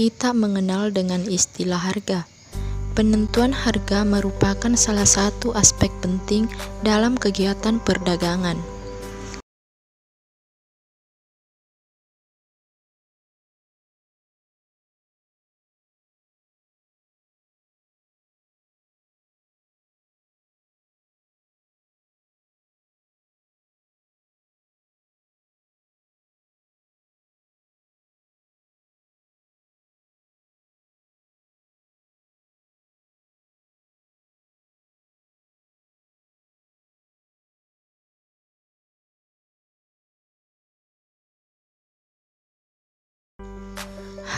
kita mengenal dengan istilah harga. Penentuan harga merupakan salah satu aspek penting dalam kegiatan perdagangan.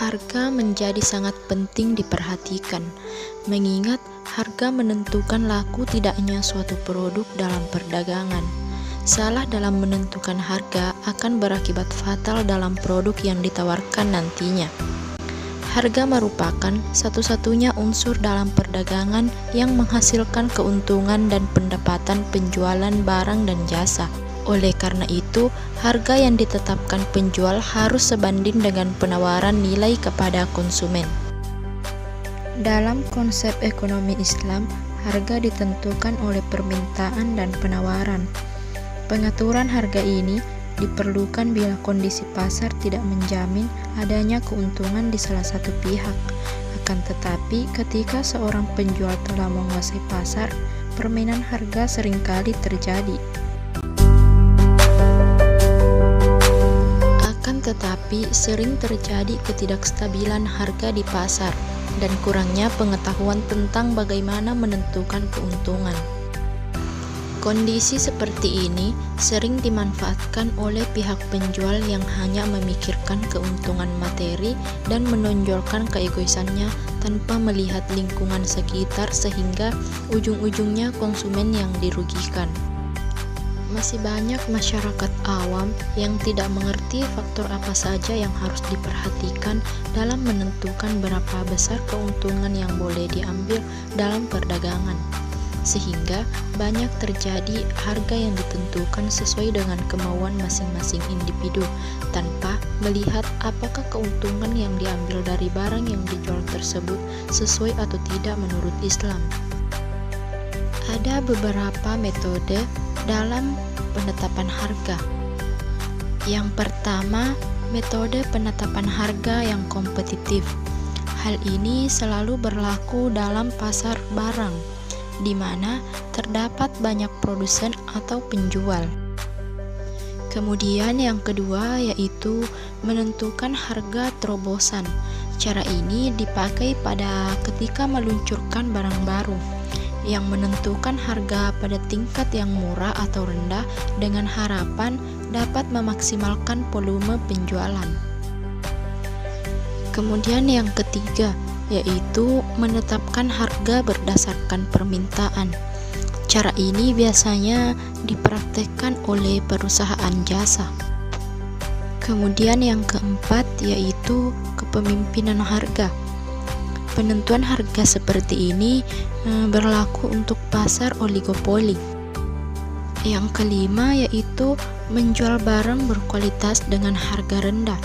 Harga menjadi sangat penting diperhatikan, mengingat harga menentukan laku tidaknya suatu produk dalam perdagangan. Salah dalam menentukan harga akan berakibat fatal dalam produk yang ditawarkan nantinya. Harga merupakan satu-satunya unsur dalam perdagangan yang menghasilkan keuntungan dan pendapatan penjualan barang dan jasa. Oleh karena itu, harga yang ditetapkan penjual harus sebanding dengan penawaran nilai kepada konsumen. Dalam konsep ekonomi Islam, harga ditentukan oleh permintaan dan penawaran. Pengaturan harga ini diperlukan bila kondisi pasar tidak menjamin adanya keuntungan di salah satu pihak. Akan tetapi, ketika seorang penjual telah menguasai pasar, permainan harga seringkali terjadi. Tetapi sering terjadi ketidakstabilan harga di pasar dan kurangnya pengetahuan tentang bagaimana menentukan keuntungan. Kondisi seperti ini sering dimanfaatkan oleh pihak penjual yang hanya memikirkan keuntungan materi dan menonjolkan keegoisannya tanpa melihat lingkungan sekitar, sehingga ujung-ujungnya konsumen yang dirugikan. Masih banyak masyarakat awam yang tidak mengerti faktor apa saja yang harus diperhatikan dalam menentukan berapa besar keuntungan yang boleh diambil dalam perdagangan, sehingga banyak terjadi harga yang ditentukan sesuai dengan kemauan masing-masing individu tanpa melihat apakah keuntungan yang diambil dari barang yang dijual tersebut sesuai atau tidak menurut Islam. Ada beberapa metode dalam penetapan harga. Yang pertama, metode penetapan harga yang kompetitif. Hal ini selalu berlaku dalam pasar barang, di mana terdapat banyak produsen atau penjual. Kemudian yang kedua yaitu menentukan harga terobosan. Cara ini dipakai pada ketika meluncurkan barang baru, yang menentukan harga pada tingkat yang murah atau rendah dengan harapan dapat memaksimalkan volume penjualan. Kemudian yang ketiga yaitu menetapkan harga berdasarkan permintaan. Cara ini biasanya dipraktekkan oleh perusahaan jasa. Kemudian yang keempat yaitu kepemimpinan harga. Penentuan harga seperti ini berlaku untuk pasar oligopoli. Yang kelima yaitu menjual barang berkualitas dengan harga rendah.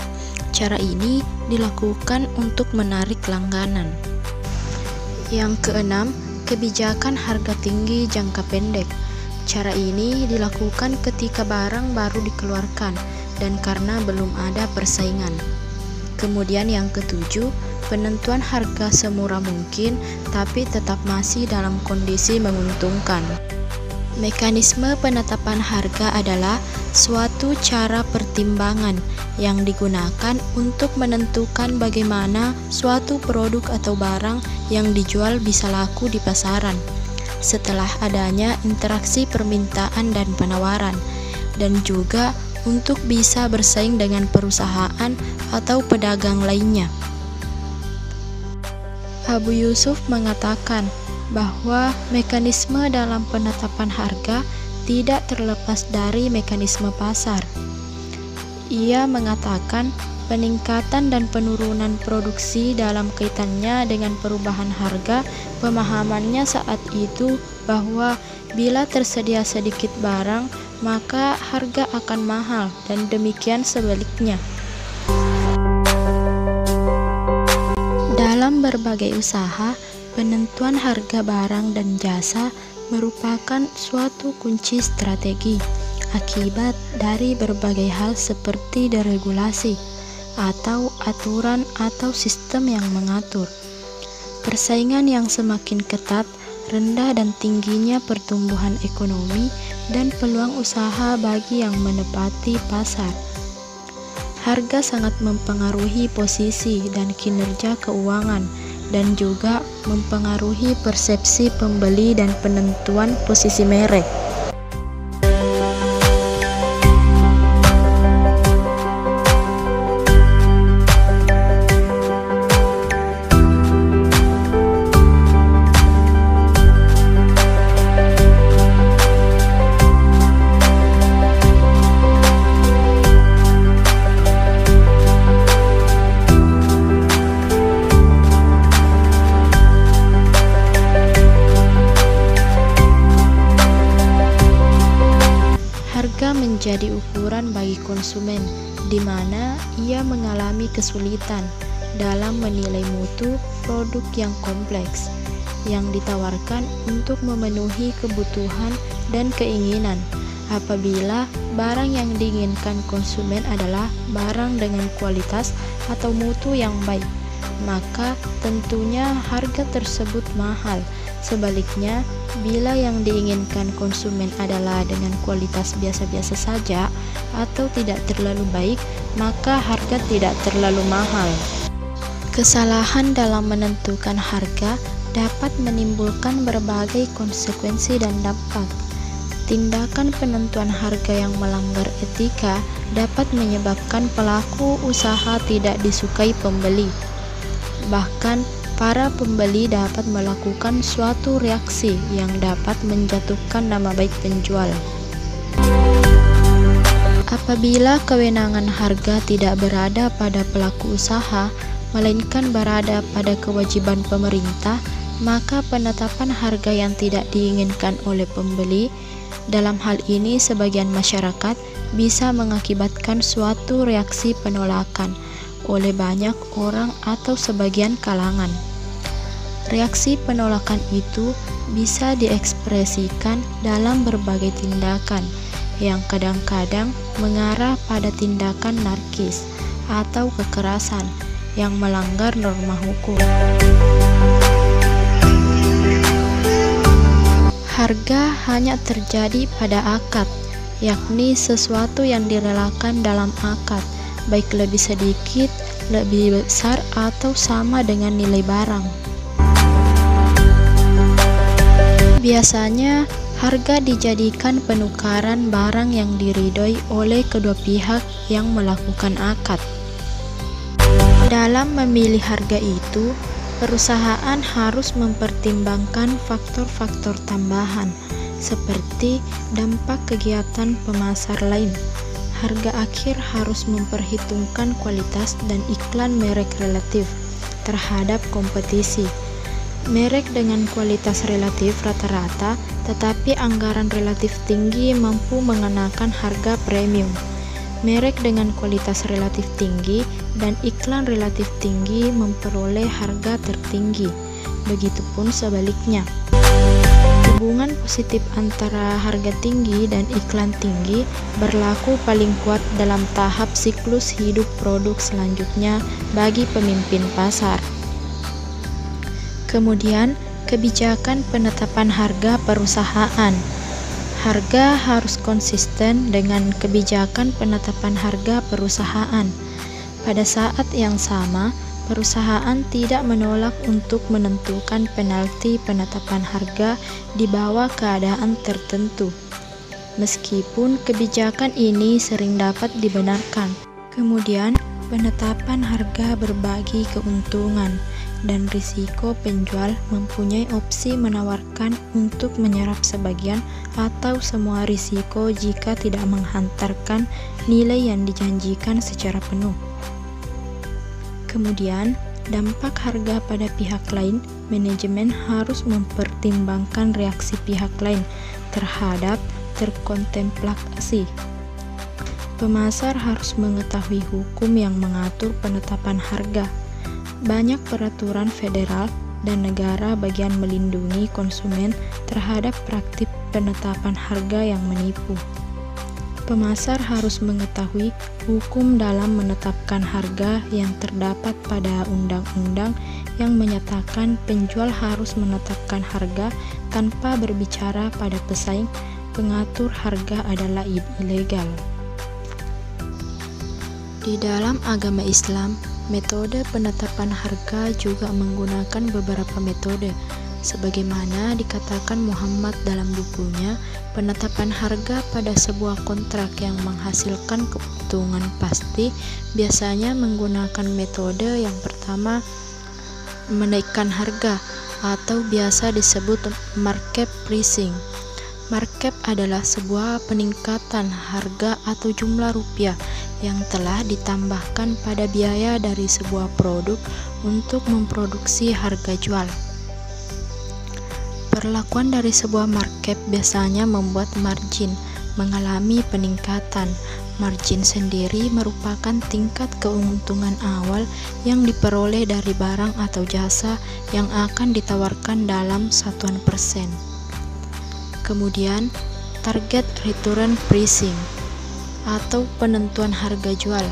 Cara ini dilakukan untuk menarik langganan. Yang keenam, kebijakan harga tinggi jangka pendek. Cara ini dilakukan ketika barang baru dikeluarkan dan karena belum ada persaingan. Kemudian yang ketujuh, penentuan harga semurah mungkin tapi tetap masih dalam kondisi menguntungkan. Mekanisme penetapan harga adalah suatu cara pertimbangan yang digunakan untuk menentukan bagaimana suatu produk atau barang yang dijual bisa laku di pasaran setelah adanya interaksi permintaan dan penawaran, dan juga untuk bisa bersaing dengan perusahaan atau pedagang lainnya. Abu Yusuf mengatakan bahwa mekanisme dalam penetapan harga tidak terlepas dari mekanisme pasar. Ia mengatakan peningkatan dan penurunan produksi dalam kaitannya dengan perubahan harga. Pemahamannya saat itu bahwa bila tersedia sedikit barang, maka harga akan mahal, dan demikian sebaliknya. Dalam berbagai usaha, penentuan harga barang dan jasa merupakan suatu kunci strategi akibat dari berbagai hal seperti deregulasi atau aturan atau sistem yang mengatur. Persaingan yang semakin ketat, rendah dan tingginya pertumbuhan ekonomi dan peluang usaha bagi yang menepati pasar. Harga sangat mempengaruhi posisi dan kinerja keuangan dan juga mempengaruhi persepsi pembeli dan penentuan posisi merek. Harga menjadi ukuran bagi konsumen, di mana ia mengalami kesulitan dalam menilai mutu produk yang kompleks yang ditawarkan untuk memenuhi kebutuhan dan keinginan. Apabila barang yang diinginkan konsumen adalah barang dengan kualitas atau mutu yang baik, maka tentunya harga tersebut mahal. Sebaliknya, bila yang diinginkan konsumen adalah dengan kualitas biasa-biasa saja atau tidak terlalu baik, maka harga tidak terlalu mahal. Kesalahan dalam menentukan harga dapat menimbulkan berbagai konsekuensi dan dampak. Tindakan penentuan harga yang melanggar etika dapat menyebabkan pelaku usaha tidak disukai pembeli. Bahkan, para pembeli dapat melakukan suatu reaksi yang dapat menjatuhkan nama baik penjual. Apabila kewenangan harga tidak berada pada pelaku usaha, melainkan berada pada kewajiban pemerintah, maka penetapan harga yang tidak diinginkan oleh pembeli, dalam hal ini sebagian masyarakat, bisa mengakibatkan suatu reaksi penolakan oleh banyak orang atau sebagian kalangan. Reaksi penolakan itu bisa diekspresikan dalam berbagai tindakan yang kadang-kadang mengarah pada tindakan narkis atau kekerasan yang melanggar norma hukum. Harga hanya terjadi pada akad, yakni sesuatu yang direlakan dalam akad, baik lebih sedikit, lebih besar, atau sama dengan nilai barang. Biasanya, harga dijadikan penukaran barang yang diridhoi oleh kedua pihak yang melakukan akad. Dalam memilih harga itu, perusahaan harus mempertimbangkan faktor-faktor tambahan, seperti dampak kegiatan pemasar lain. Harga akhir harus memperhitungkan kualitas dan iklan merek relatif terhadap kompetisi. Merek dengan kualitas relatif rata-rata, tetapi anggaran relatif tinggi mampu mengenakan harga premium. Merek dengan kualitas relatif tinggi dan iklan relatif tinggi memperoleh harga tertinggi. Begitupun sebaliknya. Hubungan positif antara harga tinggi dan iklan tinggi berlaku paling kuat dalam tahap siklus hidup produk selanjutnya bagi pemimpin pasar. Kemudian, kebijakan penetapan harga perusahaan. Harga harus konsisten dengan kebijakan penetapan harga perusahaan. Pada saat yang sama, perusahaan tidak menolak untuk menentukan penalti penetapan harga di bawah keadaan tertentu, meskipun kebijakan ini sering dapat dibenarkan. Kemudian, penetapan harga berbagi keuntungan dan risiko. Penjual mempunyai opsi menawarkan untuk menyerap sebagian atau semua risiko jika tidak menghantarkan nilai yang dijanjikan secara penuh. Kemudian, dampak harga pada pihak lain. Manajemen harus mempertimbangkan reaksi pihak lain terhadap terkontemplasi. Pemasar harus mengetahui hukum yang mengatur penetapan harga. Banyak peraturan federal dan negara bagian melindungi konsumen terhadap praktik penetapan harga yang menipu. Pemasar harus mengetahui hukum dalam menetapkan harga yang terdapat pada undang-undang yang menyatakan penjual harus menetapkan harga tanpa berbicara pada pesaing. Pengatur harga adalah ilegal. Di dalam agama Islam, metode penetapan harga juga menggunakan beberapa metode, sebagaimana dikatakan Muhammad dalam bukunya. Penetapan harga pada sebuah kontrak yang menghasilkan keuntungan pasti biasanya menggunakan metode yang pertama, menaikkan harga, atau biasa disebut market pricing. Markup adalah sebuah peningkatan harga atau jumlah rupiah yang telah ditambahkan pada biaya dari sebuah produk untuk memproduksi harga jual. Perlakuan dari sebuah markup biasanya membuat margin mengalami peningkatan. Margin sendiri merupakan tingkat keuntungan awal yang diperoleh dari barang atau jasa yang akan ditawarkan dalam satuan persen. Kemudian, target return pricing atau penentuan harga jual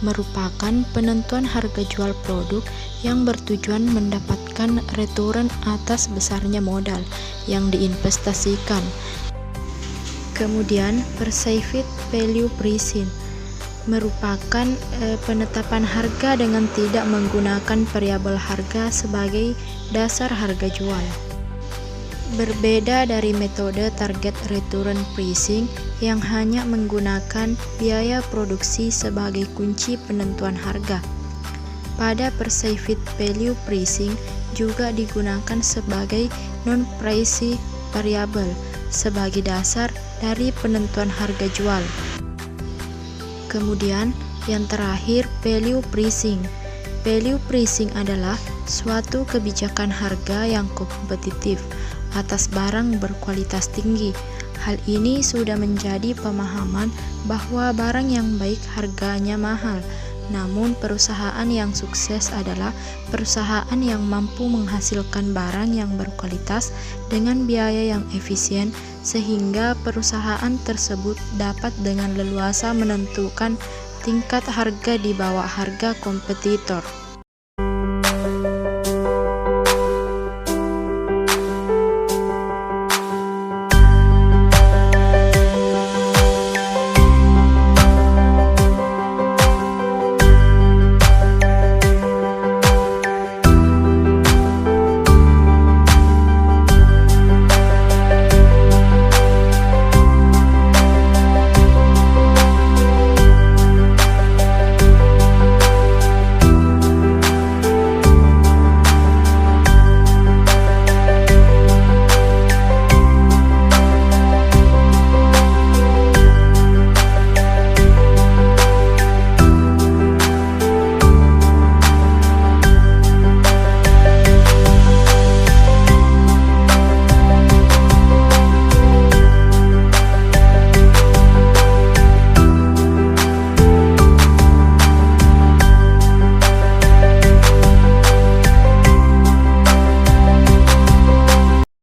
merupakan penentuan harga jual produk yang bertujuan mendapatkan return atas besarnya modal yang diinvestasikan. Kemudian, perceived value pricing merupakan penetapan harga dengan tidak menggunakan variabel harga sebagai dasar harga jual. Berbeda dari metode target return pricing yang hanya menggunakan biaya produksi sebagai kunci penentuan harga. Pada perceived value pricing juga digunakan sebagai non-price variable sebagai dasar dari penentuan harga jual. Kemudian yang terakhir, value pricing. Value pricing adalah suatu kebijakan harga yang kompetitif atas barang berkualitas tinggi. Hal ini sudah menjadi pemahaman bahwa barang yang baik harganya mahal. Namun perusahaan yang sukses adalah perusahaan yang mampu menghasilkan barang yang berkualitas dengan biaya yang efisien, sehingga perusahaan tersebut dapat dengan leluasa menentukan tingkat harga di bawah harga kompetitor.